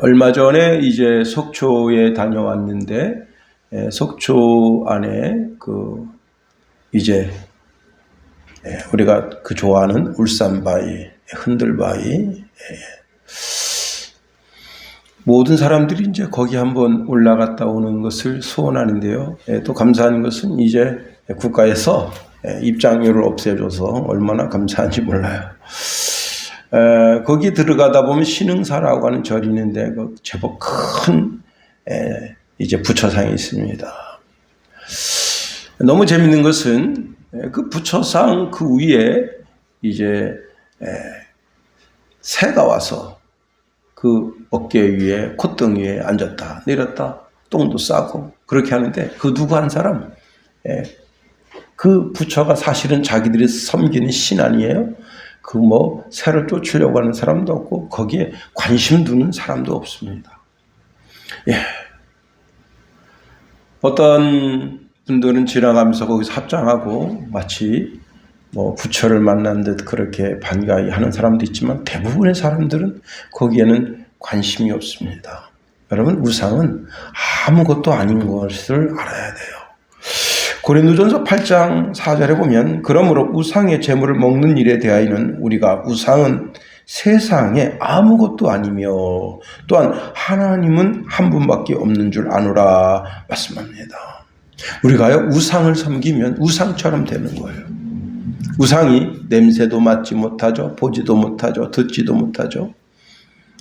얼마 전에 이제 속초에 다녀왔는데, 속초 안에 이제 우리가 좋아하는 울산바위, 흔들바위, 모든 사람들이 이제 거기 한번 올라갔다 오는 것을 소원하는데요. 또 감사한 것은 이제 국가에서 입장료를 없애줘서 얼마나 감사한지 몰라요. 거기 들어가다 보면 신흥사라고 하는 절이 있는데 제법 큰 이제 부처상이 있습니다. 너무 재밌는 것은 그 부처상 그 위에 이제 새가 와서 그 어깨 위에 콧등 위에 앉았다 내렸다 똥도 싸고 그렇게 하는데 그 누구 한 사람 그 부처가 사실은 자기들이 섬기는 신 아니에요? 새를 쫓으려고 하는 사람도 없고 거기에 관심 두는 사람도 없습니다. 어떤 분들은 지나가면서 거기서 합장하고 마치 부처를 만난 듯 그렇게 반가이 하는 사람도 있지만 대부분의 사람들은 거기에는 관심이 없습니다. 여러분, 우상은 아무것도 아닌 것을 알아야 돼요. 고린도전서 8장 4절에 보면 그러므로 우상의 제물을 먹는 일에 대하여는 우리가 우상은 세상에 아무것도 아니며 또한 하나님은 한 분밖에 없는 줄 아노라 말씀합니다. 우리가요 우상을 섬기면 우상처럼 되는 거예요. 우상이 냄새도 맡지 못하죠. 보지도 못하죠. 듣지도 못하죠.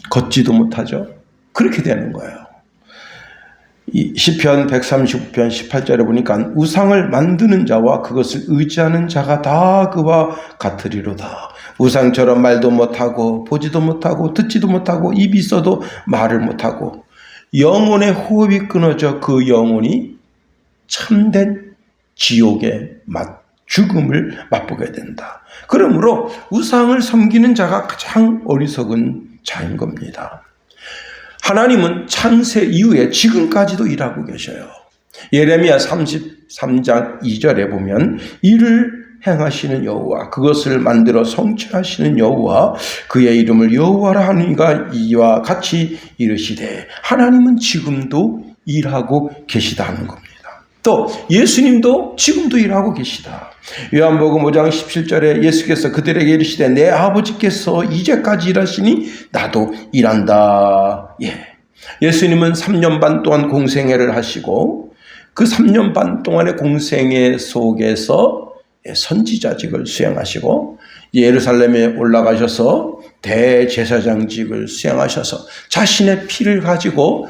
걷지도 못하죠. 그렇게 되는 거예요. 이 시편 139편 18절에 보니까 우상을 만드는 자와 그것을 의지하는 자가 다 그와 같으리로다. 우상처럼 말도 못하고 보지도 못하고 듣지도 못하고 입이 있어도 말을 못하고 영혼의 호흡이 끊어져 그 영혼이 참된 지옥의 죽음을 맛보게 된다. 그러므로 우상을 섬기는 자가 가장 어리석은 자인 겁니다. 하나님은 창세 이후에 지금까지도 일하고 계셔요. 예레미야 33장 2절에 보면 이를 행하시는 여호와 그것을 만들어 성취하시는 여호와 그의 이름을 여호와라 하니가 이와 같이 이르시되 하나님은 지금도 일하고 계시다는 겁니다. 또 예수님도 지금도 일하고 계시다. 요한복음 5장 17절에 예수께서 그들에게 이르시되 내 아버지께서 이제까지 일하시니 나도 일한다. 예수님은 3년 반 동안 공생애를 하시고 그 3년 반 동안의 공생애 속에서 선지자직을 수행하시고 예루살렘에 올라가셔서 대제사장직을 수행하셔서 자신의 피를 가지고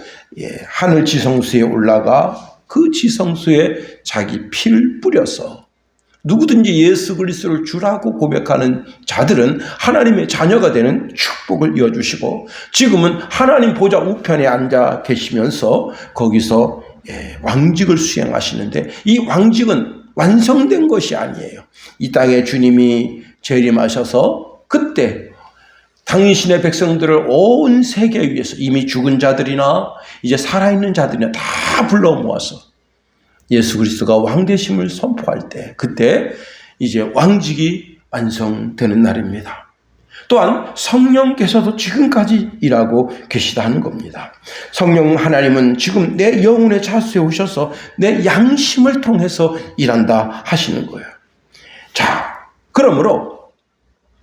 하늘 지성소에 올라가 그 지성소에 자기 피를 뿌려서 누구든지 예수 그리스도를 주라고 고백하는 자들은 하나님의 자녀가 되는 축복을 이어주시고 지금은 하나님 보좌 우편에 앉아 계시면서 거기서 왕직을 수행하시는데 이 왕직은 완성된 것이 아니에요. 이 땅에 주님이 재림하셔서 그때 당신의 백성들을 온 세계 위에서 이미 죽은 자들이나 이제 살아있는 자들이나 다 불러 모아서 예수 그리스도가 왕되심을 선포할 때 그때 이제 왕직이 완성되는 날입니다. 또한 성령께서도 지금까지 일하고 계시다는 겁니다. 성령 하나님은 지금 내 영혼의 자수에 오셔서 내 양심을 통해서 일한다 하시는 거예요. 자, 그러므로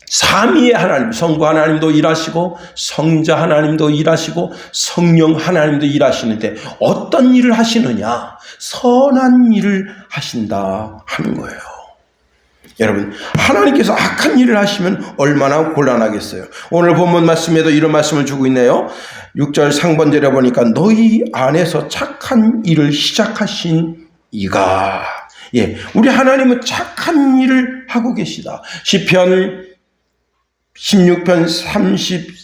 삼위의 하나님, 성부 하나님도 일하시고 성자 하나님도 일하시고 성령 하나님도 일하시는데 어떤 일을 하시느냐? 선한 일을 하신다 하는 거예요. 여러분, 하나님께서 악한 일을 하시면 얼마나 곤란하겠어요. 오늘 본문 말씀에도 이런 말씀을 주고 있네요. 6절 상반절에 보니까 너희 안에서 착한 일을 시작하신 이가 우리 하나님은 착한 일을 하고 계시다. 시편 16편 30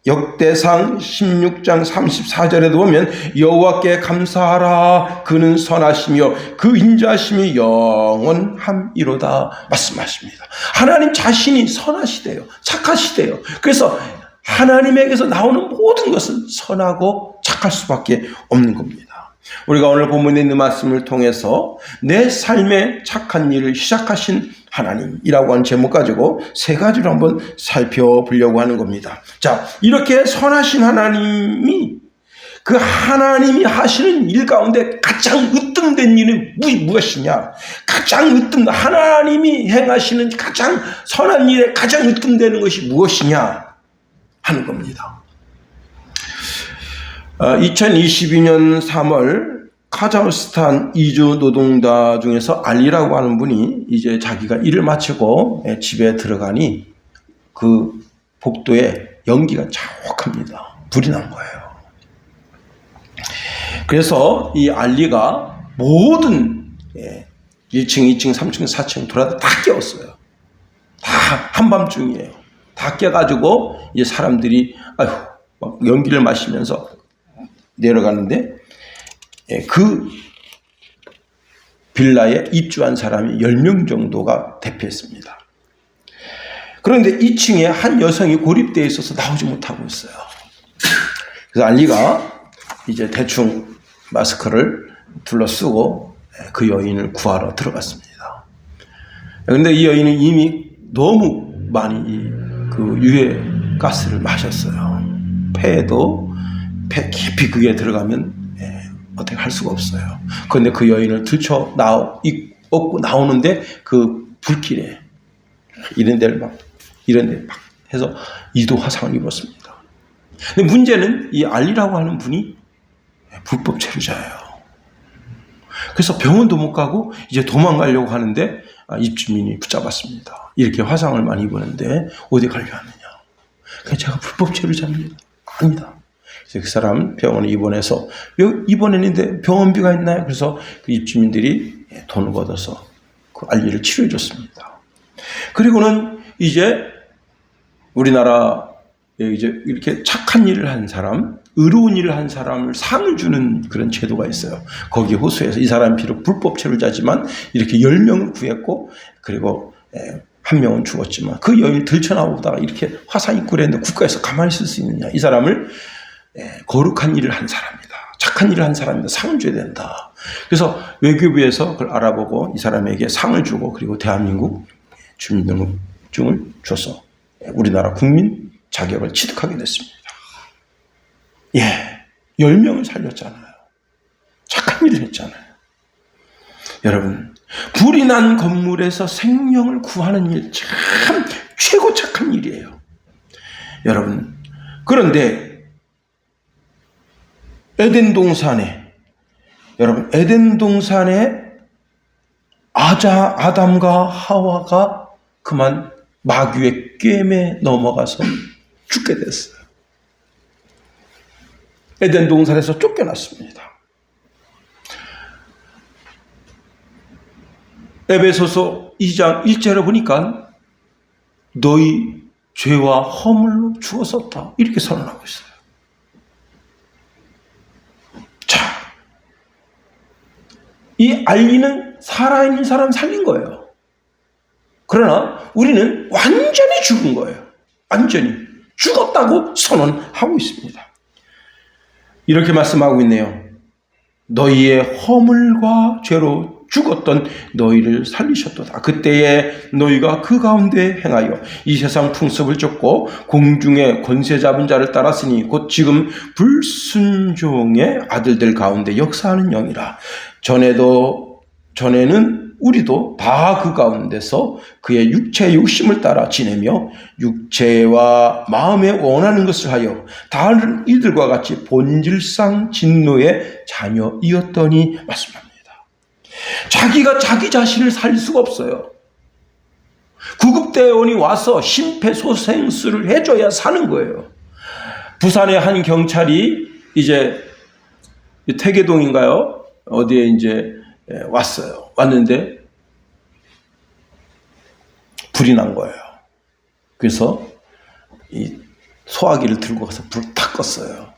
역대상 16장 34절에도 보면 여호와께 감사하라 그는 선하시며 그 인자하심이 영원함이로다 말씀하십니다. 하나님 자신이 선하시대요. 착하시대요. 그래서 하나님에게서 나오는 모든 것은 선하고 착할 수밖에 없는 겁니다. 우리가 오늘 본문에 있는 말씀을 통해서 내 삶에 착한 일을 시작하신 하나님이라고 하는 제목 가지고 세 가지로 한번 살펴보려고 하는 겁니다. 자, 이렇게 선하신 하나님이 그 하나님이 하시는 일 가운데 가장 으뜸된 일은 무엇이냐? 가장 하나님이 행하시는 가장 선한 일에 가장 으뜸되는 것이 무엇이냐? 하는 겁니다. 2022년 3월 카자흐스탄 이주 노동자 중에서 알리라고 하는 분이 이제 자기가 일을 마치고 집에 들어가니 그 복도에 연기가 자욱합니다. 불이 난 거예요. 그래서 이 알리가 모든 1층, 2층, 3층, 4층 돌아다 다 깨웠어요. 다 한밤중이에요. 다 깨가지고 이제 사람들이 막 연기를 마시면서 내려가는데 그 빌라에 입주한 사람이 10명 정도가 대피했습니다. 그런데 2층에 한 여성이 고립되어 있어서 나오지 못하고 있어요. 그래서 알리가 이제 대충 마스크를 둘러쓰고 그 여인을 구하러 들어갔습니다. 그런데 이 여인은 이미 너무 많이 그 유해 가스를 마셨어요. 폐에도 폐 깊이 그게 들어가면 어떻게 할 수가 없어요. 그런데 그 여인을 얻고 나오는데 그 불길에 이런 데 막 해서 2도 화상을 입었습니다. 근데 문제는 이 알리라고 하는 분이 불법 체류자예요. 그래서 병원도 못 가고 이제 도망가려고 하는데 입주민이 붙잡았습니다. 이렇게 화상을 많이 입었는데 어디 가려 하느냐. 그래서 제가 불법 체류자입니다. 아닙니다. 그래서 그 사람 병원에 입원해서 입원했는데 병원비가 있나요? 그래서 그 입주민들이 돈을 걷어서 그 알리를 치료해 줬습니다. 그리고는 이제 우리나라 이제 이렇게 착한 일을 한 사람, 의로운 일을 한 사람을 상을 주는 그런 제도가 있어요. 거기에 호소해서 이 사람이 비록 불법 체류자지만 이렇게 10명을 구했고 그리고 한 명은 죽었지만 그 여인을 들쳐나오다가 이렇게 화상 입고 그랬는데 국가에서 가만히 있을 수 있느냐. 이 사람을 거룩한 일을 한 사람이다. 착한 일을 한 사람이다. 상을 줘야 된다. 그래서 외교부에서 그걸 알아보고 이 사람에게 상을 주고 그리고 대한민국 주민등록증을 줘서 우리나라 국민 자격을 취득하게 됐습니다. 10명을 살렸잖아요. 착한 일을 했잖아요. 여러분, 불이 난 건물에서 생명을 구하는 일 참 최고 착한 일이에요. 여러분, 그런데 에덴 동산에 아담과 하와가 그만 마귀의 꿰매 넘어가서 죽게 됐어요. 에덴 동산에서 쫓겨났습니다. 에베소서 2장 1절에 보니까 너희 죄와 허물로 죽었었다. 이렇게 선언하고 있어요. 자, 이 알리는 살아있는 사람 살린 거예요. 그러나 우리는 완전히 죽은 거예요. 완전히 죽었다고 선언하고 있습니다. 이렇게 말씀하고 있네요. 너희의 허물과 죄로 죽었던 너희를 살리셨도다. 그때에 너희가 그 가운데 행하여 이 세상 풍습을 쫓고 공중의 권세 잡은 자를 따랐으니 곧 지금 불순종의 아들들 가운데 역사하는 영이라. 전에는 우리도 다 그 가운데서 그의 육체의 욕심을 따라 지내며 육체와 마음에 원하는 것을 하여 다른 이들과 같이 본질상 진노의 자녀이었더니 말씀합니다. 자기가 자기 자신을 살릴 수가 없어요. 구급대원이 와서 심폐소생술을 해줘야 사는 거예요. 부산의 한 경찰이 이제 태계동인가요? 어디에 이제 왔어요. 왔는데 불이 난 거예요. 그래서 이 소화기를 들고 가서 불을 탁 껐어요.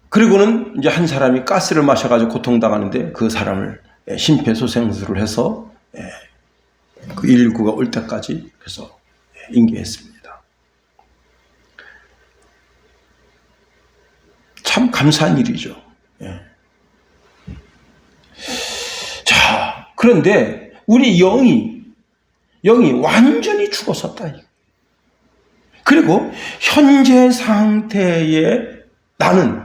그리고는 이제 한 사람이 가스를 마셔가지고 고통당하는데 그 사람을 심폐소생술을 해서 그 119가 올 때까지 그래서 인계했습니다. 참 감사한 일이죠. 그런데 우리 영이 완전히 죽었었다. 그리고 현재 상태의 나는,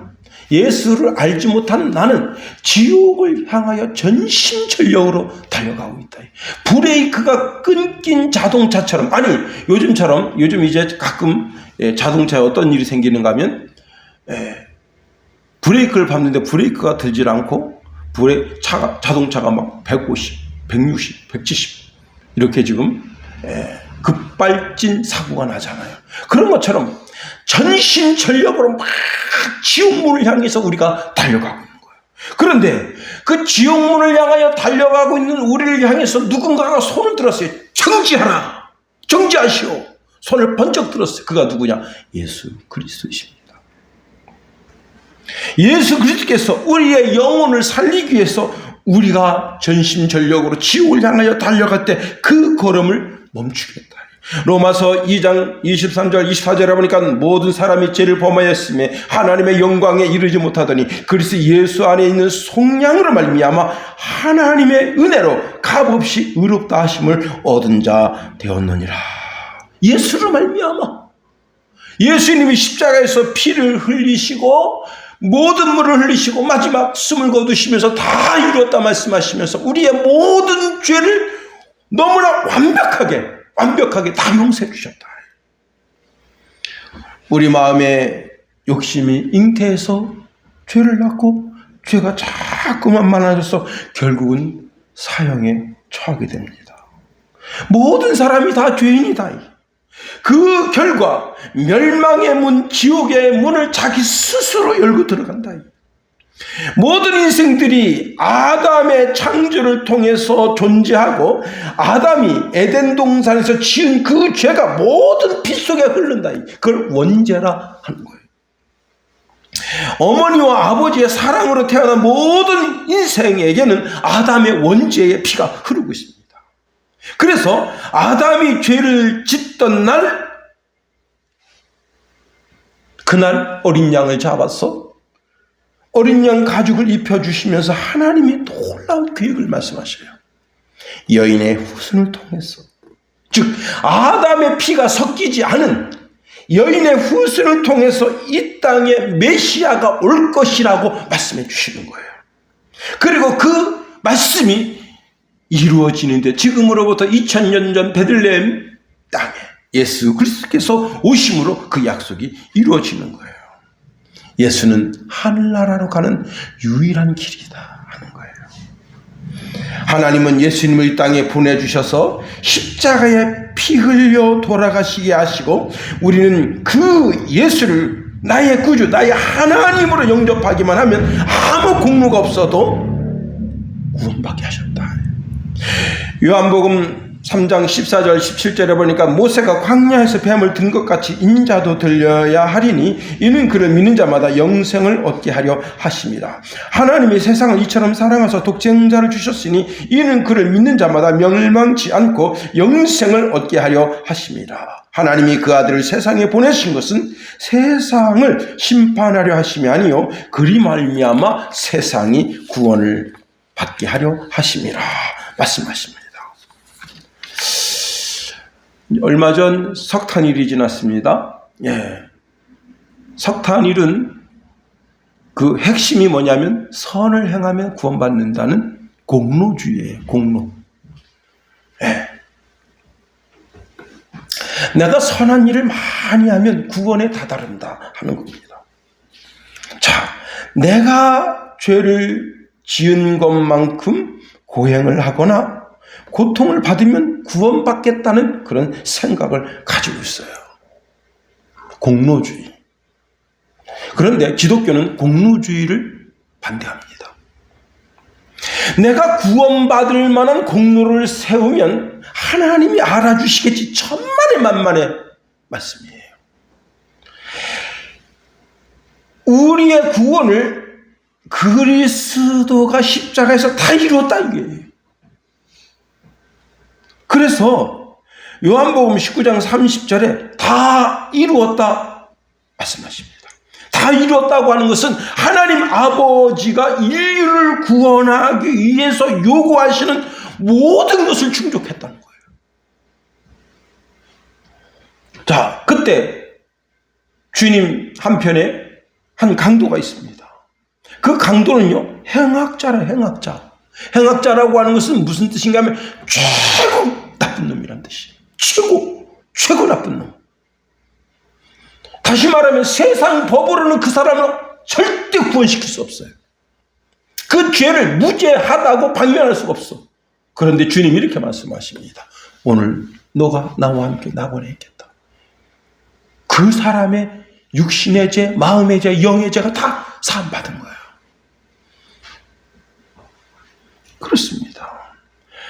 예수를 알지 못하는 나는 지옥을 향하여 전심전력으로 달려가고 있다. 브레이크가 끊긴 자동차처럼, 아니 요즘 이제 가끔 자동차에 어떤 일이 생기는가 하면 브레이크를 밟는데 브레이크가 들질 않고 자동차가 막 150, 160, 170 이렇게 지금 급발진 사고가 나잖아요. 그런 것처럼 전심전력으로 막 지옥문을 향해서 우리가 달려가고 있는 거예요. 그런데 그 지옥문을 향하여 달려가고 있는 우리를 향해서 누군가가 손을 들었어요. 정지하라, 정지하시오. 손을 번쩍 들었어요. 그가 누구냐? 예수 그리스도이십니다. 예수 그리스도께서 우리의 영혼을 살리기 위해서 우리가 전심전력으로 지옥을 향하여 달려갈 때 그 걸음을 멈추겠다. 로마서 2장 23절 24절에 보니까 모든 사람이 죄를 범하였으며 하나님의 영광에 이르지 못하더니 그리스도 예수 안에 있는 속량으로 말미암아 하나님의 은혜로 값없이 의롭다 하심을 얻은 자 되었느니라. 예수로 말미암아, 예수님이 십자가에서 피를 흘리시고 모든 물을 흘리시고 마지막 숨을 거두시면서 다 이루었다 말씀하시면서 우리의 모든 죄를 너무나 완벽하게 다 용서해 주셨다. 우리 마음에 욕심이 잉태해서 죄를 낳고 죄가 자꾸만 많아져서 결국은 사형에 처하게 됩니다. 모든 사람이 다 죄인이다. 그 결과 멸망의 문, 지옥의 문을 자기 스스로 열고 들어간다. 모든 인생들이 아담의 창조를 통해서 존재하고 아담이 에덴 동산에서 지은 그 죄가 모든 피 속에 흐른다. 그걸 원죄라 하는 거예요. 어머니와 아버지의 사랑으로 태어난 모든 인생에게는 아담의 원죄의 피가 흐르고 있습니다. 그래서 아담이 죄를 짓던 날, 그날 어린 양을 잡아서 어린 양 가죽을 입혀주시면서 하나님이 놀라운 계획을 말씀하셔요. 여인의 후손을 통해서, 즉 아담의 피가 섞이지 않은 여인의 후손을 통해서 이 땅에 메시아가 올 것이라고 말씀해 주시는 거예요. 그리고 그 말씀이 이루어지는데 지금으로부터 2000년 전 베들레헴 땅에 예수 그리스도께서 오심으로 그 약속이 이루어지는 거예요. 예수는 하늘나라로 가는 유일한 길이다 하는 거예요. 하나님은 예수님을 이 땅에 보내주셔서 십자가에 피 흘려 돌아가시게 하시고 우리는 그 예수를 나의 구주, 나의 하나님으로 영접하기만 하면 아무 공로가 없어도 구원받게 하셨다. 요한복음 3장 14절 17절에 보니까 모세가 광야에서 뱀을 든 것 같이 인자도 들려야 하리니 이는 그를 믿는 자마다 영생을 얻게 하려 하심이라. 하나님이 세상을 이처럼 사랑하사 독생자를 주셨으니 이는 그를 믿는 자마다 멸망치 않고 영생을 얻게 하려 하심이라. 하나님이 그 아들을 세상에 보내신 것은 세상을 심판하려 하심이 아니요 그리 말미암아 세상이 구원을 받게 하려 하심이라 말씀하십니다. 얼마 전 석탄일이 지났습니다. 석탄일은 그 핵심이 뭐냐면 선을 행하면 구원받는다는 공로주의예요. 공로. 내가 선한 일을 많이 하면 구원에 다다른다 하는 겁니다. 자, 내가 죄를 지은 것만큼 고행을 하거나 고통을 받으면 구원받겠다는 그런 생각을 가지고 있어요. 공로주의. 그런데 기독교는 공로주의를 반대합니다. 내가 구원받을 만한 공로를 세우면 하나님이 알아주시겠지. 천만의 만만의 말씀이에요. 우리의 구원을 그리스도가 십자가에서 다 이루었다 이게. 그래서 요한복음 19장 30절에 다 이루었다 말씀하십니다. 다 이루었다고 하는 것은 하나님 아버지가 인류를 구원하기 위해서 요구하시는 모든 것을 충족했다는 거예요. 자, 그때 주님 한편에 한 강도가 있습니다. 그 강도는요, 행악자라, 행악자. 행악자라고 하는 것은 무슨 뜻인가 하면 최고 나쁜 놈이란 뜻이에요. 최고 나쁜 놈. 다시 말하면 세상 법으로는 그 사람을 절대 구원시킬 수 없어요. 그 죄를 무죄하다고 방면할 수가 없어. 그런데 주님이 이렇게 말씀하십니다. 오늘 너가 나와 함께 낙원에 있겠다. 그 사람의 육신의 죄, 마음의 죄, 영의 죄가 다 사함받은 거예요. 그렇습니다.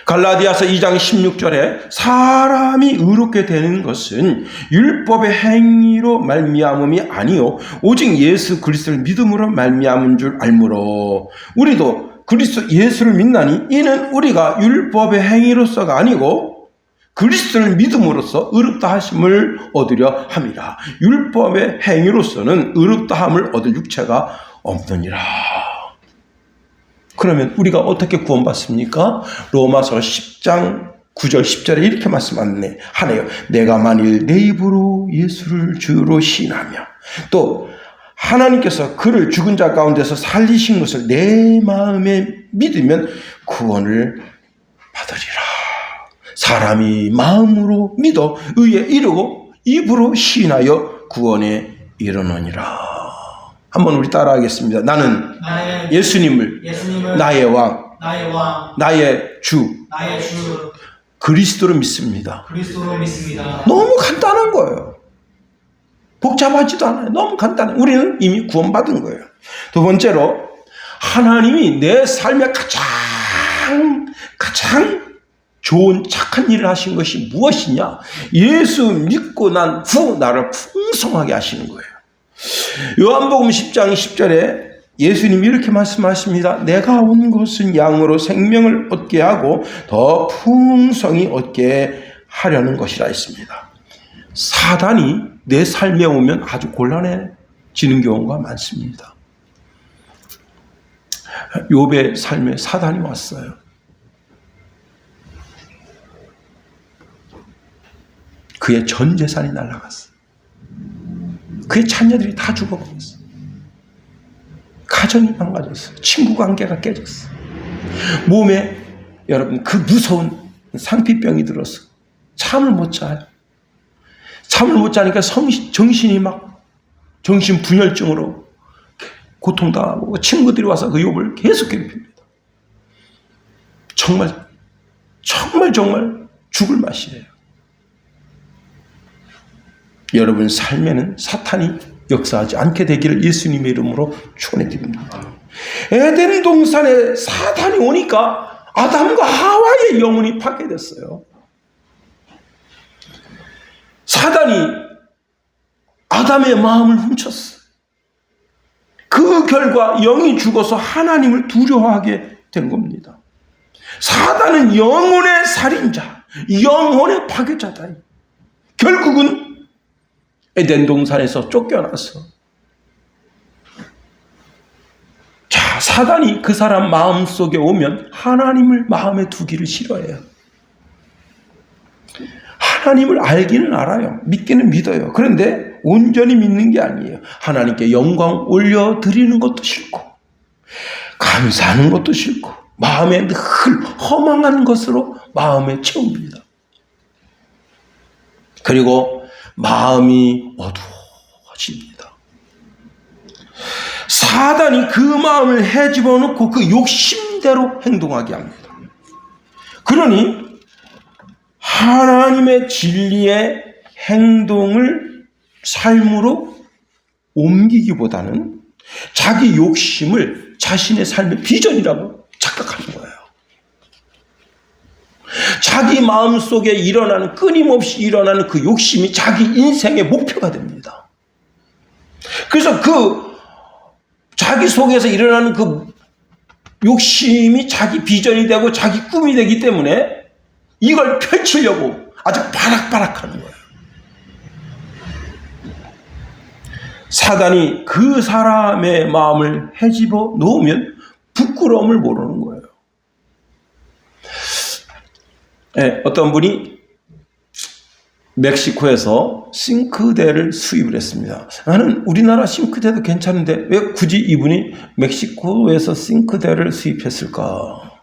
갈라디아서 2장 16절에 사람이 의롭게 되는 것은 율법의 행위로 말미암음이 아니요 오직 예수 그리스도를 믿음으로 말미암은 줄 알므로 우리도 그리스도 예수를 믿나니 이는 우리가 율법의 행위로서가 아니고 그리스도를 믿음으로써 의롭다 하심을 얻으려 함이라. 율법의 행위로서는 의롭다 함을 얻을 육체가 없느니라. 그러면 우리가 어떻게 구원받습니까? 로마서 10장 9절 10절에 이렇게 말씀하네요. 내가 만일 내 입으로 예수를 주로 시인하며 또 하나님께서 그를 죽은 자 가운데서 살리신 것을 내 마음에 믿으면 구원을 받으리라. 사람이 마음으로 믿어 의에 이르고 입으로 시인하여 구원에 이르느니라. 한번 우리 따라하겠습니다. 나는 예수님을 나의 왕, 나의 주, 그리스도로 믿습니다. 너무 간단한 거예요. 복잡하지도 않아요. 너무 간단해요. 우리는 이미 구원받은 거예요. 두 번째로 하나님이 내 삶에 가장 좋은 착한 일을 하신 것이 무엇이냐? 예수 믿고 난 후 나를 풍성하게 하시는 거예요. 요한복음 10장 10절에 예수님이 이렇게 말씀하십니다. 내가 온 것은 양으로 생명을 얻게 하고 더 풍성히 얻게 하려는 것이라 했습니다. 사단이 내 삶에 오면 아주 곤란해지는 경우가 많습니다. 욥의 삶에 사단이 왔어요. 그의 전 재산이 날아갔어요. 그의 자녀들이 다 죽어버렸어요. 가정이 망가졌어요. 친구 관계가 깨졌어요. 몸에 여러분 그 무서운 상피병이 들어서 잠을 못 자요. 잠을 못 자니까 정신이 막 정신분열증으로 고통당하고 친구들이 와서 그 욥을 계속 괴롭힙니다. 정말 죽을 맛이에요. 여러분 삶에는 사탄이 역사하지 않게 되기를 예수님의 이름으로 축원해드립니다. 에덴 동산에 사탄이 오니까 아담과 하와의 영혼이 파괴됐어요. 사단이 아담의 마음을 훔쳤어요. 그 결과 영이 죽어서 하나님을 두려워하게 된 겁니다. 사단은 영혼의 살인자, 영혼의 파괴자다. 결국은 에덴 동산에서 쫓겨나서 자, 사단이 그 사람 마음속에 오면 하나님을 마음에 두기를 싫어해요. 하나님을 알기는 알아요. 믿기는 믿어요. 그런데 온전히 믿는 게 아니에요. 하나님께 영광 올려드리는 것도 싫고 감사하는 것도 싫고 마음에 늘 허망한 것으로 마음에 채웁니다. 그리고 마음이 어두워집니다. 사단이 그 마음을 헤집어 놓고 그 욕심대로 행동하게 합니다. 그러니 하나님의 진리의 행동을 삶으로 옮기기보다는 자기 욕심을 자신의 삶의 비전이라고 착각하는 거예요. 자기 마음속에 끊임없이 일어나는 그 욕심이 자기 인생의 목표가 됩니다. 그래서 그 자기 속에서 일어나는 그 욕심이 자기 비전이 되고 자기 꿈이 되기 때문에 이걸 펼치려고 아주 바락바락하는 거예요. 사단이 그 사람의 마음을 헤집어 놓으면 부끄러움을 모르는 거예요. 네, 어떤 분이 멕시코에서 싱크대를 수입을 했습니다. 나는 우리나라 싱크대도 괜찮은데 왜 굳이 이분이 멕시코에서 싱크대를 수입했을까?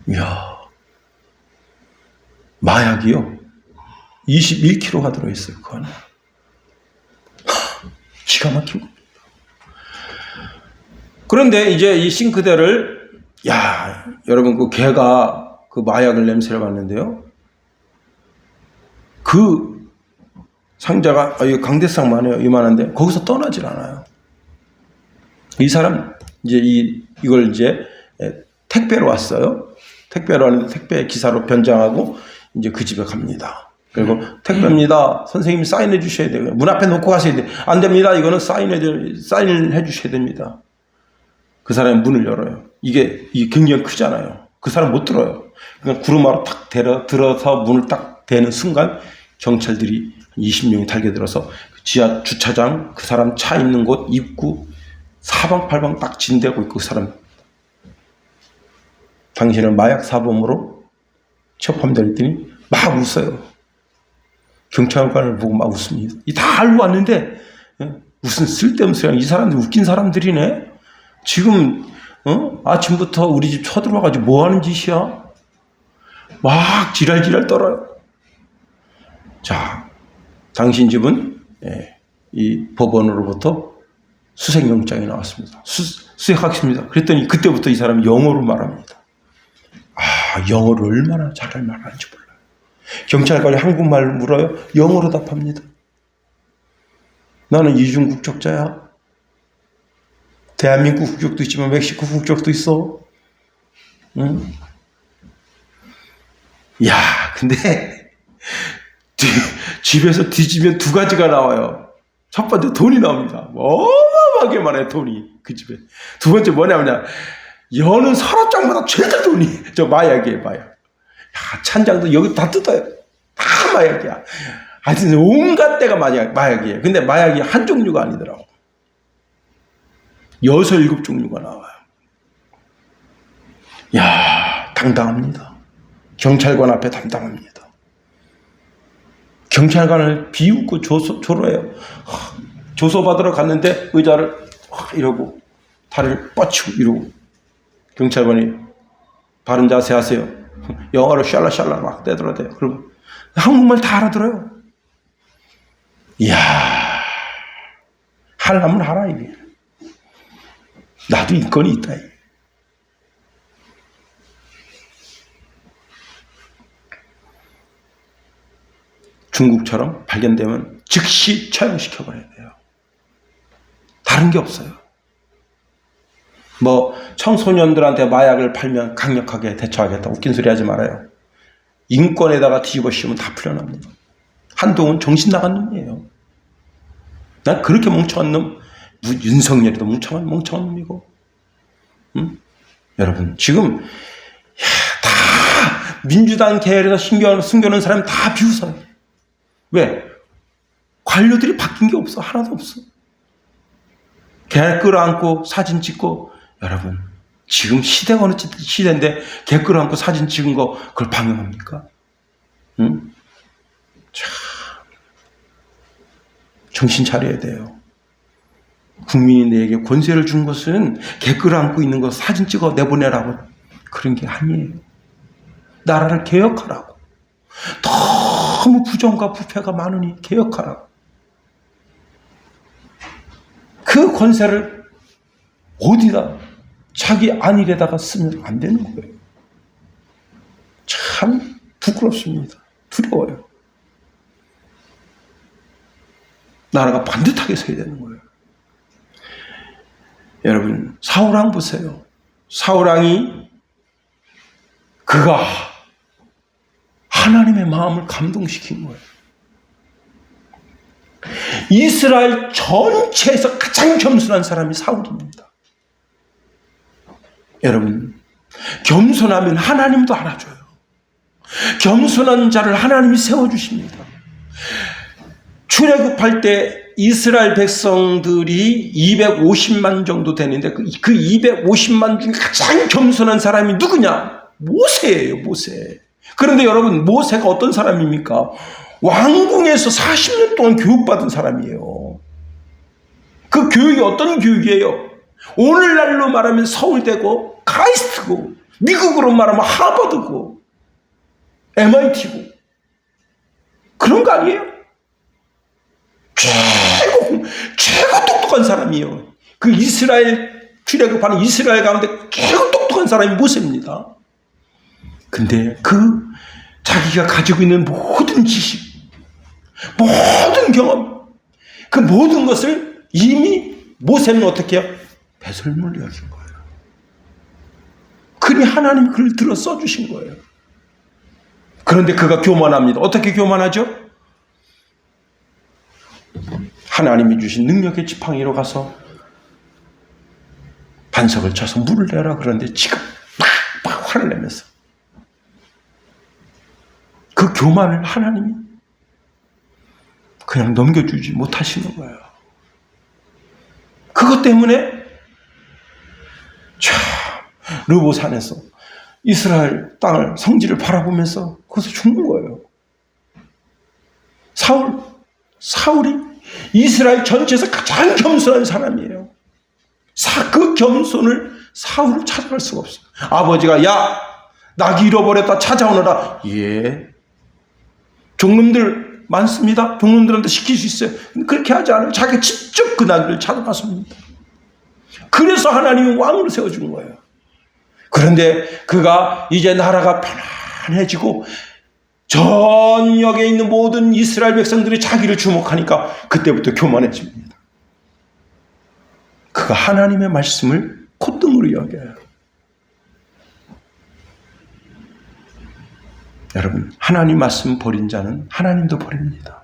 이야, 마약이요. 21kg가 들어있어요. 그 안에. 기가 막히고. 그런데 이제 이 싱크대를, 여러분, 그 개가 그 마약을 냄새를 맡는데요. 그 상자가, 강대상만 해요. 이만한데, 거기서 떠나질 않아요. 이 사람, 이제 이걸 이제 택배로 왔어요. 택배로 왔는데 택배 기사로 변장하고 이제 그 집에 갑니다. 그리고 택배입니다. 선생님이 사인해 주셔야 돼요. 문 앞에 놓고 가셔야 돼요. 안 됩니다. 이거는 사인을 해 주셔야 됩니다. 그 사람이 문을 열어요. 이게 굉장히 크잖아요. 그 사람 못 들어요. 그냥 구루마로 탁 들어서 문을 딱 대는 순간 경찰들이 20명이 달겨들어서 지하 주차장, 그 사람 차 있는 곳 입구 사방팔방 딱 진대고 있고, 그 사람 당신은 마약 사범으로 처벌될 했더니 막 웃어요. 경찰관을 보고 막 웃습니다. 다 알고 왔는데 무슨 쓸데없는 소리야. 이 사람들 웃긴 사람들이네. 지금 아침부터 우리 집 쳐들어와가지고 뭐 하는 짓이야? 막 지랄지랄 떨어요. 자, 당신 집은 이 법원으로부터 수색영장이 나왔습니다. 수색하겠습니다. 그랬더니 그때부터 이 사람이 영어로 말합니다. 영어를 얼마나 잘할 말하는지 몰라요. 경찰관이 한국말 물어요. 영어로 답합니다. 나는 이중 국적자야. 대한민국 국적도 있지만 멕시코 국적도 있어. 응? 근데 집에서 뒤지면 두 가지가 나와요. 첫 번째, 돈이 나옵니다. 어마어마하게 많아요, 돈이. 그 집에. 두 번째 뭐냐면, 여는 서랍장마다 죄다 돈이. 저 마약이에요, 마약. 찬장도 여기 다 뜯어요. 다 마약이야. 하여튼 온갖 데가 마약이에요. 근데 마약이 한 종류가 아니더라고. 6, 7종류가 나와요. 당당합니다. 경찰관 앞에 당당합니다. 경찰관을 비웃고 조로해요. 조소 받으러 갔는데 의자를 이러고 다리를 뻗치고 이러고, 경찰관이 바른 자세 하세요. 영어로 샬라샬라 막 떼들어대요. 그리고 한국말 다 알아들어요. 하려면 하라, 이게. 나도 인권이 있다. 중국처럼 발견되면 즉시 처형시켜버려야 돼요. 다른 게 없어요. 청소년들한테 마약을 팔면 강력하게 대처하겠다. 웃긴 소리 하지 말아요. 인권에다가 뒤집어 씌우면 다 풀려납니다. 한동훈 정신 나간 놈이에요. 난 그렇게 멍청한 놈, 윤석열이도 멍청한 놈이고. 여러분, 지금 다 민주당 계열에서 숨겨놓은 사람 다 비웃어요. 왜? 관료들이 바뀐 게 없어. 하나도 없어. 개 끌어안고 사진 찍고, 여러분, 지금 시대가 어느 시대인데 개 끌어안고 사진 찍은 거 그걸 방영합니까? 정신 차려야 돼요. 국민이 내게 권세를 준 것은 개 끌어안고 있는 거 사진 찍어 내보내라고 그런 게 아니에요. 나라를 개혁하라고. 너무 부정과 부패가 많으니 개혁하라고. 그 권세를 어디다 자기 안일에다가 쓰면 안 되는 거예요. 참 부끄럽습니다. 두려워요. 나라가 반듯하게 서야 되는 거예요. 여러분, 사울왕 보세요. 사울왕이 그가 하나님의 마음을 감동시킨 거예요. 이스라엘 전체에서 가장 겸손한 사람이 사울입니다. 여러분, 겸손하면 하나님도 알아줘요. 겸손한 자를 하나님이 세워주십니다. 출애굽할 때 이스라엘 백성들이 250만 정도 되는데 그 250만 중에 가장 겸손한 사람이 누구냐? 모세예요, 모세. 그런데 여러분, 모세가 어떤 사람입니까? 왕궁에서 40년 동안 교육받은 사람이에요. 그 교육이 어떤 교육이에요? 오늘날로 말하면 서울대고 카이스트고, 미국으로 말하면 하버드고 MIT고, 그런 거 아니에요? 최고 똑똑한 사람이에요. 그 이스라엘 출애굽하는 이스라엘 가운데 최고 똑똑한 사람이 모세입니다. 근데 그 자기가 가지고 있는 모든 지식, 모든 경험, 그 모든 것을 이미 모세는 어떻게 해요? 배설물로 여긴 거예요. 그니 하나님이 그를 들어 써주신 거예요. 그런데 그가 교만합니다. 어떻게 교만하죠? 하나님이 주신 능력의 지팡이로 가서 반석을 쳐서 물을 내라 그러는데 지금 팍팍 화를 내면서 그 교만을 하나님이 그냥 넘겨주지 못하시는 거예요. 그것 때문에 르보산에서 이스라엘 땅을 성지를 바라보면서 거기서 죽는 거예요. 사울이 이스라엘 전체에서 가장 겸손한 사람이에요. 그 겸손을 사울을 찾아갈 수가 없어요. 아버지가 야 낙이 잃어버렸다 찾아오너라. 예. 종놈들 많습니다. 종놈들한테 시킬 수 있어요. 그렇게 하지 않아요. 자기가 직접 그 나귀를 찾아갔습니다. 그래서 하나님이 왕을 세워준 거예요. 그런데 그가 이제 나라가 편안해지고 전역에 있는 모든 이스라엘 백성들이 자기를 주목하니까 그때부터 교만해집니다. 그가 하나님의 말씀을 콧등으로 여겨요. 여러분, 하나님 말씀 버린 자는 하나님도 버립니다.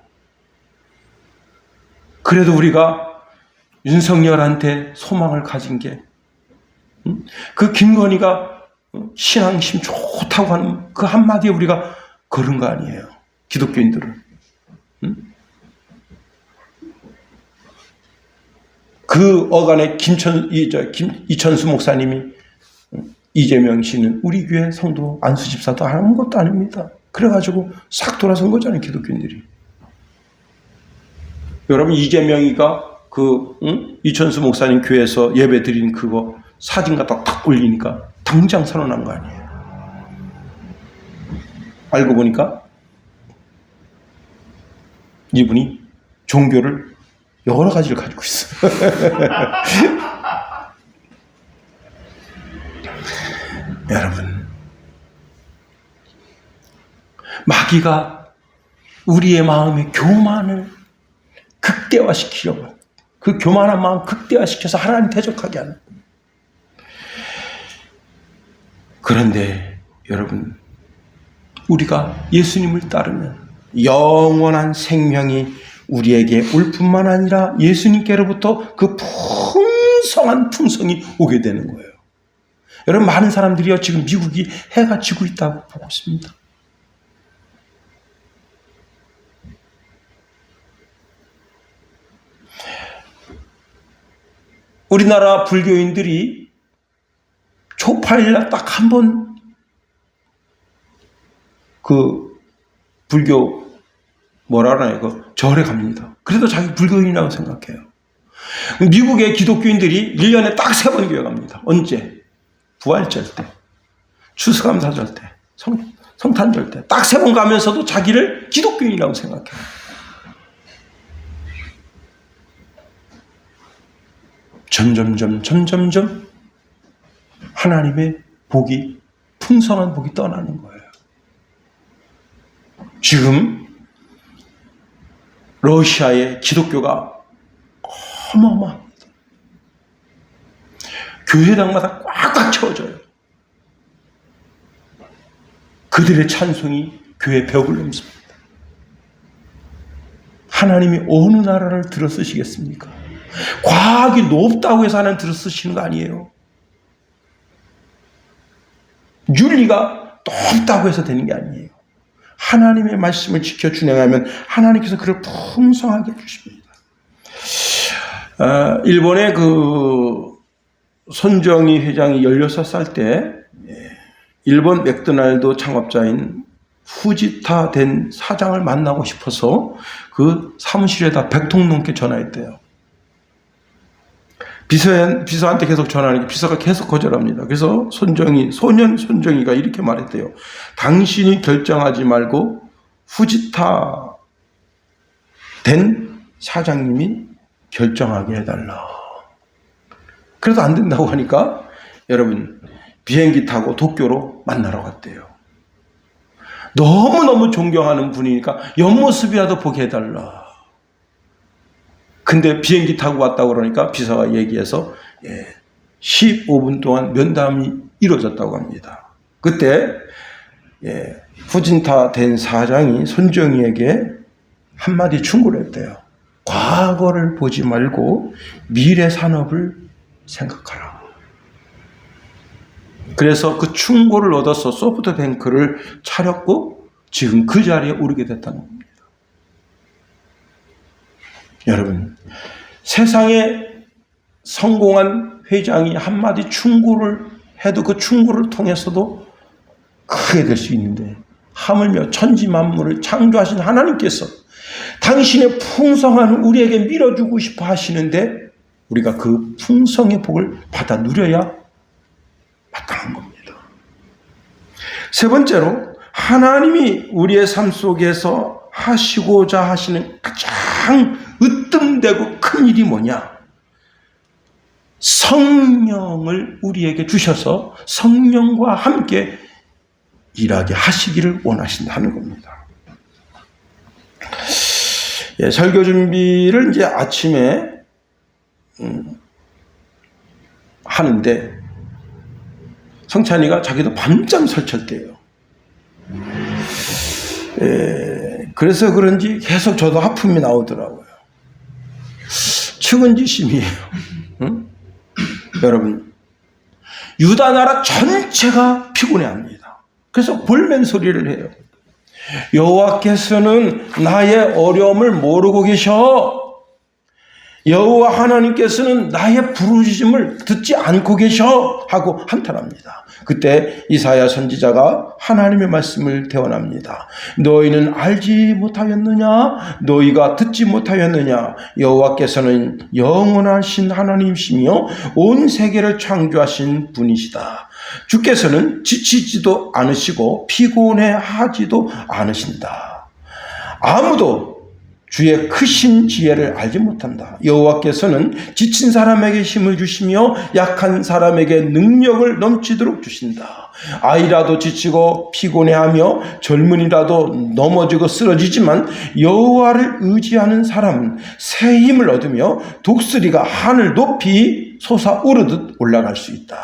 그래도 우리가 윤석열한테 소망을 가진 게 그 김건희가 신앙심 좋다고 하는 그 한마디에 우리가 그런 거 아니에요. 기독교인들은. 그 어간에 이천수 목사님이 이재명 씨는 우리 교회 성도 안수 집사도 아무것도 아닙니다. 그래가지고 싹 돌아선 거잖아요, 기독교인들이. 여러분, 이재명이가 이천수 목사님 교회에서 예배 드린 그거 사진 갖다 탁 올리니까 당장 선언한 거 아니에요. 알고 보니까 이분이 종교를 여러 가지를 가지고 있어요. 여러분, 마귀가 우리의 마음의 교만을 극대화시키려고, 그 교만한 마음 극대화시켜서 하나님 대적하게 하는. 그런데 여러분, 우리가 예수님을 따르면 영원한 생명이 우리에게 올 뿐만 아니라 예수님께로부터 그 풍성한 풍성이 오게 되는 거예요. 여러분, 많은 사람들이요, 지금 미국이 해가 지고 있다고 보고 있습니다. 우리나라 불교인들이 초파일날 딱 한 번 그 불교 뭐라 그러나요? 그 절에 갑니다. 그래도 자기 불교인이라고 생각해요. 미국의 기독교인들이 1년에 딱 3번 교회 갑니다. 언제? 부활절 때, 추수감사절 때, 성탄절 때 딱 3번 가면서도 자기를 기독교인이라고 생각해요. 점점점 하나님의 복이, 풍성한 복이 떠나는 거예요. 지금 러시아의 기독교가 어마어마합니다. 교회당마다 꽉꽉 채워져요. 그들의 찬송이 교회 벽을 넘습니다. 하나님이 어느 나라를 들어쓰시겠습니까? 과학이 높다고 해서 하나님 들어쓰시는 거 아니에요. 윤리가 높다고 해서 되는 게 아니에요. 하나님의 말씀을 지켜 준행하면 하나님께서 그를 풍성하게 해주십니다. 일본의 그 손정희 회장이 16살 때 일본 맥도날드 창업자인 후지타 된 사장을 만나고 싶어서 그 사무실에다 100통 넘게 전화했대요. 비서한테 계속 전화하니까 비서가 계속 거절합니다. 그래서 소년 손정희가 이렇게 말했대요. 당신이 결정하지 말고 후지타 된 사장님이 결정하게 해달라. 그래도 안 된다고 하니까 여러분 비행기 타고 도쿄로 만나러 갔대요. 너무너무 존경하는 분이니까 옆모습이라도 보게 해달라. 근데 비행기 타고 왔다고 그러니까 비서가 얘기해서 15분 동안 면담이 이루어졌다고 합니다. 그때 후진타 된 사장이 손정희에게 한마디 충고를 했대요. 과거를 보지 말고 미래 산업을 생각하라. 그래서 그 충고를 얻어서 소프트뱅크를 차렸고 지금 그 자리에 오르게 됐다는 겁니다. 여러분, 세상에 성공한 회장이 한마디 충고를 해도 그 충고를 통해서도 크게 될 수 있는데 하물며 천지 만물을 창조하신 하나님께서 당신의 풍성한 우리에게 밀어주고 싶어 하시는데 우리가 그 풍성의 복을 받아 누려야 마땅한 겁니다. 세 번째로 하나님이 우리의 삶 속에서 하시고자 하시는 가장 으뜸되고 큰 일이 뭐냐? 성령을 우리에게 주셔서 성령과 함께 일하게 하시기를 원하신다는 겁니다. 설교 준비를 이제 아침에 하는데 성찬이가 자기도 밤잠 설쳤대요. 그래서 그런지 계속 저도 하품이 나오더라고요. 측은지심이에요. 응? 여러분, 유다 나라 전체가 피곤해합니다. 그래서 볼멘 소리를 해요. 여호와께서는 나의 어려움을 모르고 계셔. 여호와 하나님께서는 나의 부르짖음을 듣지 않고 계셔 하고 한탄합니다. 그때 이사야 선지자가 하나님의 말씀을 대언합니다. 너희는 알지 못하였느냐? 너희가 듣지 못하였느냐? 여호와께서는 영원하신 하나님이시며 온 세계를 창조하신 분이시다. 주께서는 지치지도 않으시고 피곤해하지도 않으신다. 아무도 주의 크신 지혜를 알지 못한다. 여호와께서는 지친 사람에게 힘을 주시며 약한 사람에게 능력을 넘치도록 주신다. 아이라도 지치고 피곤해하며 젊은이라도 넘어지고 쓰러지지만 여호와를 의지하는 사람은 새 힘을 얻으며 독수리가 하늘 높이 솟아오르듯 올라갈 수 있다.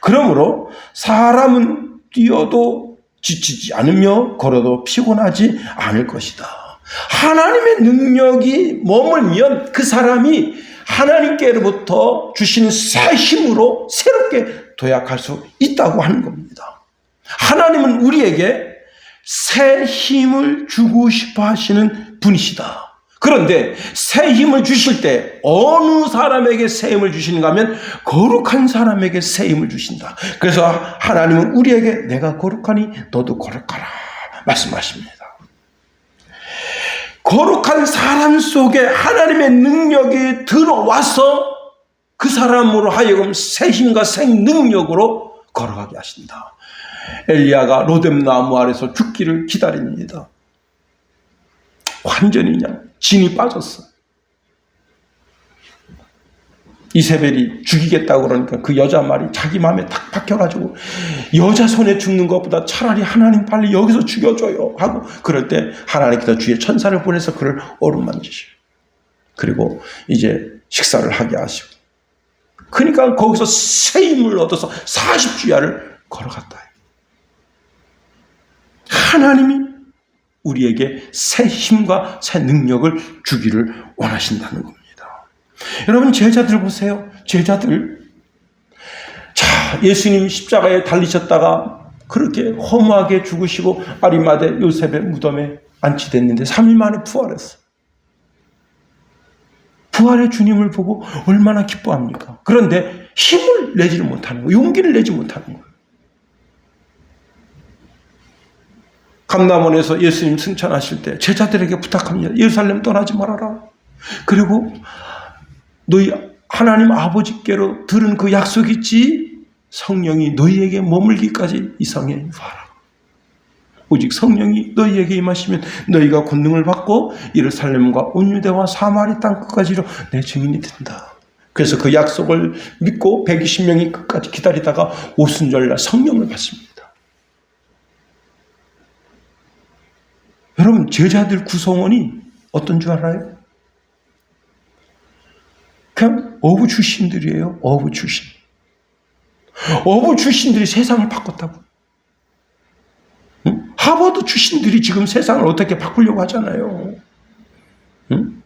그러므로 사람은 뛰어도 지치지 않으며 걸어도 피곤하지 않을 것이다. 하나님의 능력이 머물면 그 사람이 하나님께로부터 주신 새 힘으로 새롭게 도약할 수 있다고 하는 겁니다. 하나님은 우리에게 새 힘을 주고 싶어 하시는 분이시다. 그런데 새 힘을 주실 때 어느 사람에게 새 힘을 주시는가 하면 거룩한 사람에게 새 힘을 주신다. 그래서 하나님은 우리에게 내가 거룩하니 너도 거룩하라 말씀하십니다. 거룩한 사람 속에 하나님의 능력이 들어와서 그 사람으로 하여금 새 힘과 새 능력으로 걸어가게 하신다. 엘리야가 로뎀나무 아래서 죽기를 기다립니다. 완전히 그냥 진이 빠졌어. 이세벨이 죽이겠다고 그러니까 그 여자 말이 자기 마음에 탁 박혀가지고 여자 손에 죽는 것보다 차라리 하나님 빨리 여기서 죽여줘요 하고 그럴 때 하나님께서 주의 천사를 보내서 그를 어루만지시고 그리고 이제 식사를 하게 하시고 그러니까 거기서 새 힘을 얻어서 40주야를 걸어갔다. 하나님이 우리에게 새 힘과 새 능력을 주기를 원하신다는 겁니다. 여러분 제자들 보세요. 제자들. 자, 예수님 십자가에 달리셨다가 그렇게 허무하게 죽으시고 아리마대 요셉의 무덤에 안치됐는데 3일 만에 부활했어요. 부활의 주님을 보고 얼마나 기뻐합니까? 그런데 힘을 내지를 못하는 거예요. 용기를 내지 못하는 거예요. 감람원에서 예수님 승천하실 때 제자들에게 부탁합니다. 예루살렘 떠나지 말아라. 그리고 너희 하나님 아버지께로 들은 그 약속 있지? 성령이 너희에게 머물기까지 이상해 봐라. 오직 성령이 너희에게 임하시면 너희가 권능을 받고 예루살렘과 온 유대와 사마리 땅 끝까지로 내 증인이 된다. 그래서 그 약속을 믿고 120명이 끝까지 기다리다가 오순절날 성령을 받습니다. 여러분, 제자들 구성원이 어떤 줄 알아요? 그냥 어부 출신들이에요. 어부 출신. 어부 출신들이 세상을 바꿨다고. 응? 하버드 출신들이 지금 세상을 어떻게 바꾸려고 하잖아요. 응?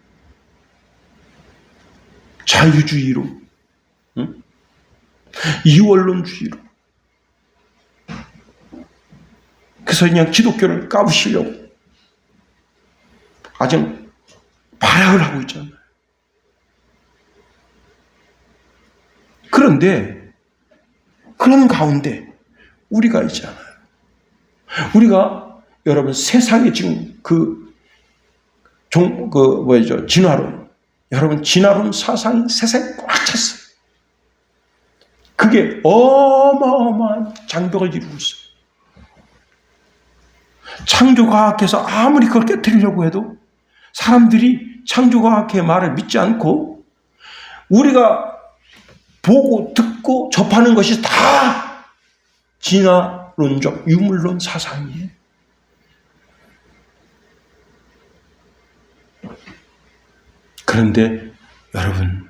자유주의로, 응? 이원론주의로. 그래서 그냥 기독교를 까부시려고 아주 발악을 하고 있잖아요. 그런데 그런 가운데 우리가 있잖아요. 우리가 여러분 세상에 지금 진화론, 여러분 진화론 사상이 세상에 꽉 찼어요. 그게 어마어마한 장벽을 이루고 있어요. 창조과학에서 아무리 그걸 깨뜨리려고 해도 사람들이 창조과학의 말을 믿지 않고 우리가 보고 듣고 접하는 것이 다 진화론적 유물론 사상이에요. 그런데 여러분,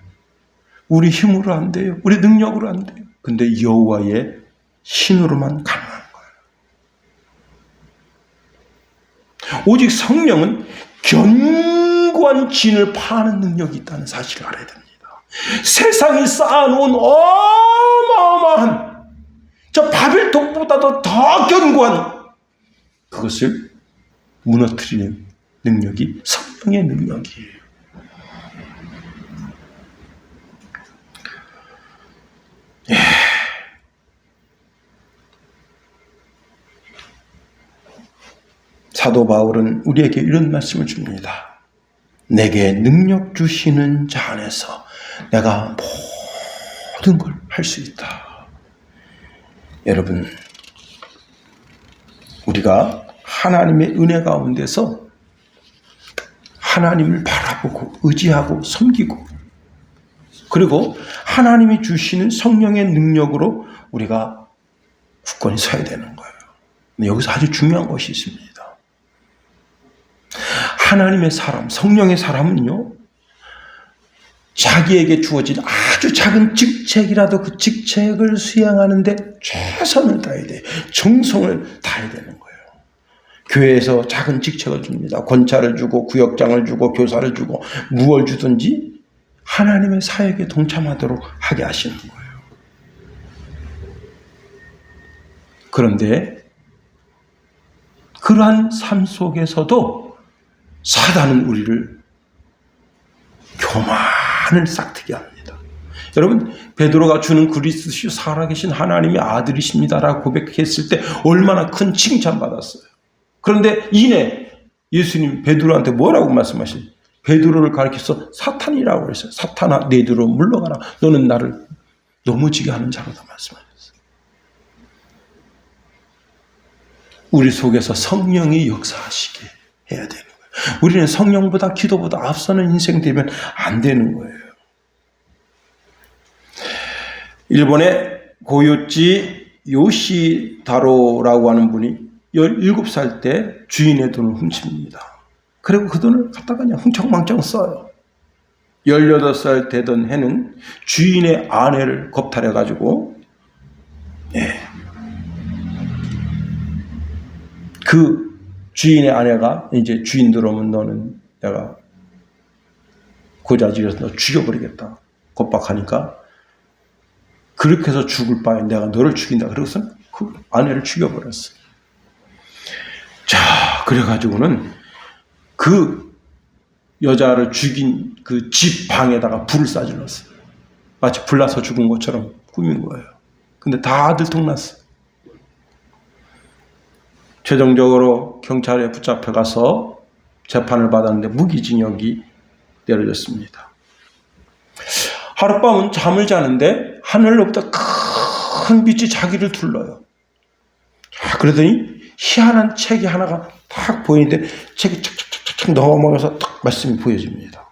우리 힘으로 안 돼요. 우리 능력으로 안 돼요. 근데 여호와의 신으로만 가능한 거예요. 오직 성령은 견고한 진을 파는 능력이 있다는 사실을 알아야 됩니다. 세상이 쌓아놓은 어마어마한 저 바벨탑보다도 더 견고한 그것을 무너뜨리는 능력이 성령의 능력이에요. 사도 바울은 우리에게 이런 말씀을 줍니다. 내게 능력 주시는 자 안에서 내가 모든 걸 할 수 있다. 여러분, 우리가 하나님의 은혜 가운데서 하나님을 바라보고 의지하고 섬기고 그리고 하나님이 주시는 성령의 능력으로 우리가 굳건히 서야 되는 거예요. 근데 여기서 아주 중요한 것이 있습니다. 하나님의 사람, 성령의 사람은요, 자기에게 주어진 아주 작은 직책이라도 그 직책을 수행하는데 최선을 다해야 돼요. 정성을 다해야 되는 거예요. 교회에서 작은 직책을 줍니다. 권차를 주고 구역장을 주고 교사를 주고 무엇을 주든지 하나님의 사역에 동참하도록 하게 하시는 거예요. 그런데 그러한 삶 속에서도 사단은 우리를 교만을 싹트게 합니다. 여러분, 베드로가 주는 그리스도 살아계신 하나님의 아들이십니다라고 고백했을 때 얼마나 큰 칭찬받았어요. 그런데 이내 예수님 베드로한테 뭐라고 말씀하시죠? 베드로를 가리켜서 사탄이라고 그랬어요. 사탄아, 내 뒤로 물러가라. 너는 나를 넘어지게 하는 자로다 말씀하셨어요. 우리 속에서 성령이 역사하시게 해야 되는 거예요. 우리는 성령보다 기도보다 앞서는 인생 되면 안 되는 거예요. 일본의 고요치 요시다로라고 하는 분이 17살 때 주인의 돈을 훔칩니다. 그리고 그 돈을 갖다가 그냥 흥청망청 써요. 18살 되던 해는 주인의 아내를 겁탈해가지고 그 주인의 아내가 이제 주인 들어오면 너는 내가 고자질해서 너 죽여버리겠다 겁박하니까 그렇게 해서 죽을 바에 내가 너를 죽인다. 그래서 그 아내를 죽여버렸어요. 자, 그래가지고는 그 여자를 죽인 그 집 방에다가 불을 쏴질렀어요. 마치 불나서 죽은 것처럼 꾸민 거예요. 근데 다 들통났어요. 최종적으로 경찰에 붙잡혀가서 재판을 받았는데 무기징역이 내려졌습니다. 하룻밤은 잠을 자는데 하늘로부터 큰 빛이 자기를 둘러요. 그러더니 희한한 책이 하나가 탁 보이는데 책이 착착착착 넘어가서 탁 말씀이 보여집니다.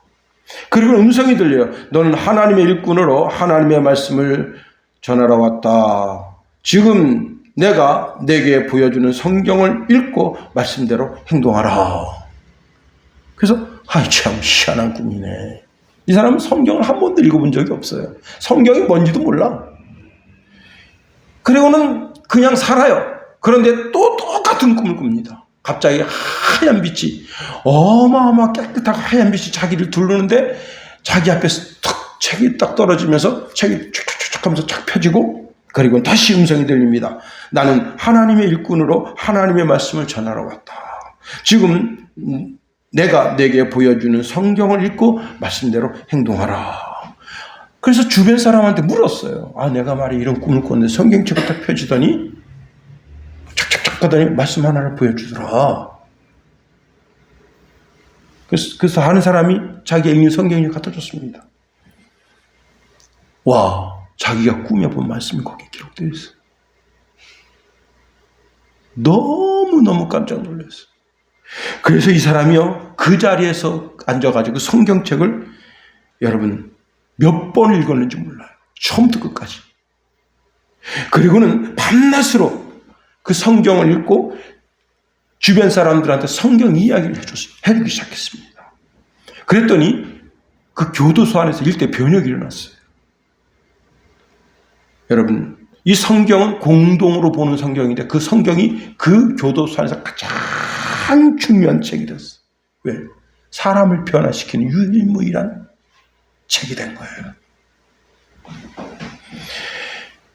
그리고 음성이 들려요. 너는 하나님의 일꾼으로 하나님의 말씀을 전하러 왔다. 지금 내가 내게 보여주는 성경을 읽고 말씀대로 행동하라. 그래서 참 희한한 꿈이네. 이 사람은 성경을 한 번도 읽어본 적이 없어요. 성경이 뭔지도 몰라. 그리고는 그냥 살아요. 그런데 또 똑같은 꿈을 꿉니다. 갑자기 하얀 빛이, 어마어마 깨끗하고 하얀 빛이 자기를 둘르는데 자기 앞에서 탁 책이 딱 떨어지면서 책이 촉촉촉 하면서 쫙 펴지고, 그리고 다시 음성이 들립니다. 나는 하나님의 일꾼으로 하나님의 말씀을 전하러 왔다. 지금 내가 내게 보여주는 성경을 읽고 말씀대로 행동하라. 그래서 주변 사람한테 물었어요. 내가 말이 이런 꿈을 꿨는데 성경책을 딱 펴지더니 착착착 하더니 말씀 하나를 보여주더라. 그래서 하는 사람이 자기 읽는 성경을 갖다 줬습니다. 와, 자기가 꿈에 본 말씀이 거기에 기록되어 있어요. 너무너무 깜짝 놀랐어요. 그래서 이 사람이요, 그 자리에서 앉아가지고 성경책을 여러분 몇 번 읽었는지 몰라요. 처음부터 끝까지. 그리고는 밤낮으로 그 성경을 읽고 주변 사람들한테 성경 이야기를 해주기 시작했습니다. 그랬더니 그 교도소 안에서 일대 변혁이 일어났어요. 여러분, 이 성경은 공동으로 보는 성경인데 그 성경이 그 교도소 안에서 가장 중요한 책이 됐어요. 왜? 사람을 변화시키는 유일무이한 책이 된 거예요.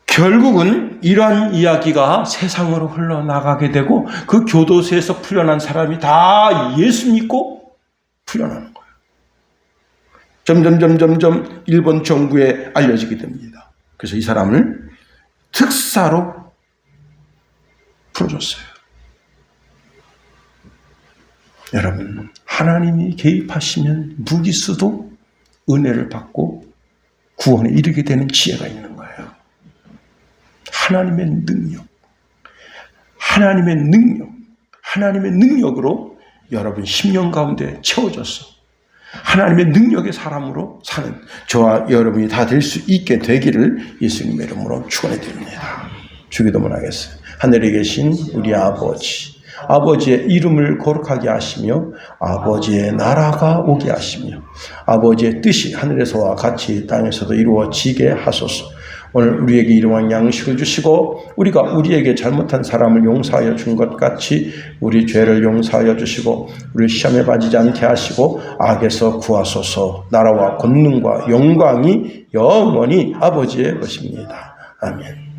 결국은 이러한 이야기가 세상으로 흘러나가게 되고 그 교도소에서 풀려난 사람이 다 예수 믿고 풀려나는 거예요. 점점 일본 정부에 알려지게 됩니다. 그래서 이 사람을 특사로 풀어줬어요. 여러분, 하나님이 개입하시면 무기수도 은혜를 받고 구원에 이르게 되는 지혜가 있는 거예요. 하나님의 능력으로 여러분 10년 가운데 채워져서 하나님의 능력의 사람으로 사는 저와 여러분이 다 될 수 있게 되기를 예수님의 이름으로 축원해 드립니다. 주기도문 하겠어요. 하늘에 계신 우리 아버지의 이름을 거룩하게 하시며 아버지의 나라가 오게 하시며 아버지의 뜻이 하늘에서와 같이 땅에서도 이루어지게 하소서. 오늘 우리에게 일용할 양식을 주시고 우리가 우리에게 잘못한 사람을 용서하여 준 것 같이 우리 죄를 용서하여 주시고 우리 시험에 빠지지 않게 하시고 악에서 구하소서. 나라와 권능과 영광이 영원히 아버지의 것입니다. 아멘.